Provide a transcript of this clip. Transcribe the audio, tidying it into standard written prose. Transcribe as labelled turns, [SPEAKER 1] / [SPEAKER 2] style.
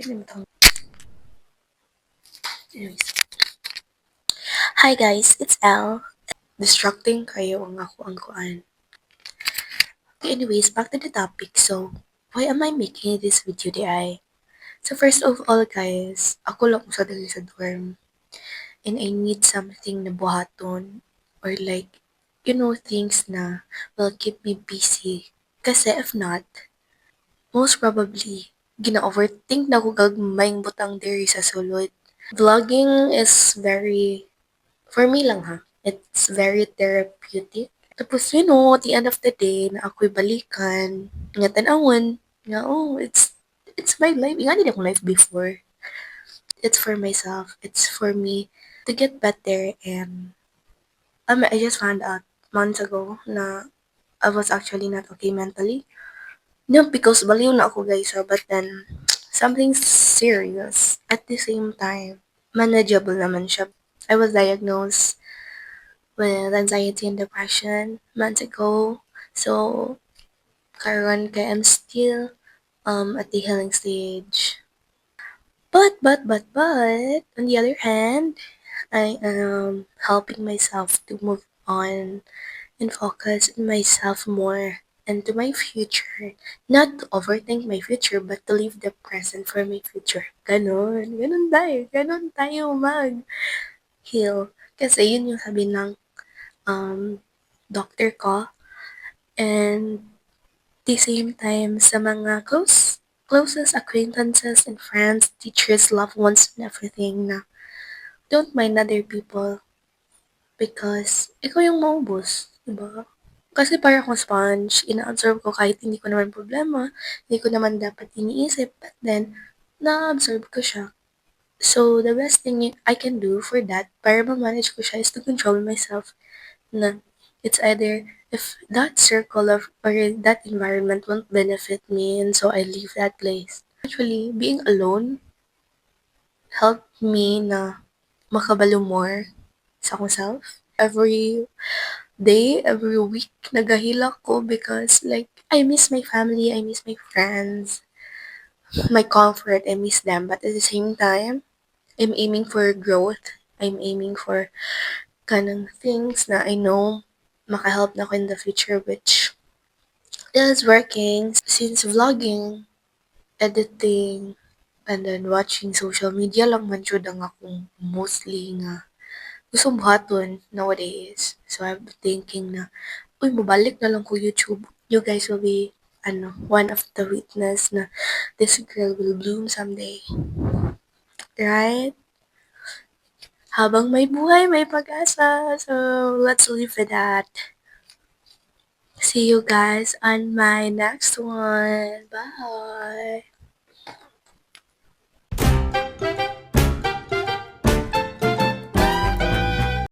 [SPEAKER 1] Anyways. Hi guys, it's Elle. Distracting kayo ang ako ang kuan. Okay, anyways, back to the topic. So, why am I making this video di? So first of all guys, ako lang usa dali sa dorm. And I need something na buhaton or like, things na will keep me busy. Kasi if not, most probably, gina-overthink na ko gagmayng butang diri sa sulod. Vlogging is very, for me lang ha, it's very therapeutic. Tapos, at the end of the day, na ako'y balikan, nga tanawon, nga, oh, it's my life. Nga din akong life before. It's for myself. It's for me to get better. And I just found out months ago na I was actually not okay mentally. No, because baliw na ako guys, but then something serious at the same time. Manageable naman siya. I was diagnosed with anxiety and depression months ago. So, karon kay I'm still at the healing stage. But, on the other hand, I am helping myself to move on and focus on myself more and to my future. Not to overthink my future, but to live the present for my future. Ganon. Ganon tayo mag-heal. Kasi yun yung sabi ng doctor ko. And the same time sa mga closest acquaintances and friends, teachers, loved ones, and everything na don't mind other people because ikaw yung maubos, diba? Kasi para akong sponge, ina-absorb ko kahit hindi ko naman problema, hindi ko naman dapat iniisip, but then, na-absorb ko siya. So, the best thing I can do for that, para ma-manage ko siya, is to control myself na it's either if that circle of or that environment won't benefit me and so I leave that place. Actually, being alone helped me na makabalo more sa akong self. Every day, every week, nagahilak ko because like, I miss my family, I miss my friends, my comfort, I miss them. But at the same time, I'm aiming for growth. I'm aiming for kanang things na I know makahelp na ako in the future, which is working since vlogging, editing, and then watching social media lang man jud ang akong mostly nga gusto buhaton nowadays. So I'm thinking na, uy, mabalik na lang ko YouTube. You guys will be, one of the witness na this girl will bloom someday. Right? Habang may buhay, may pag-asa. So, let's live with that. See you guys on my next one. Bye!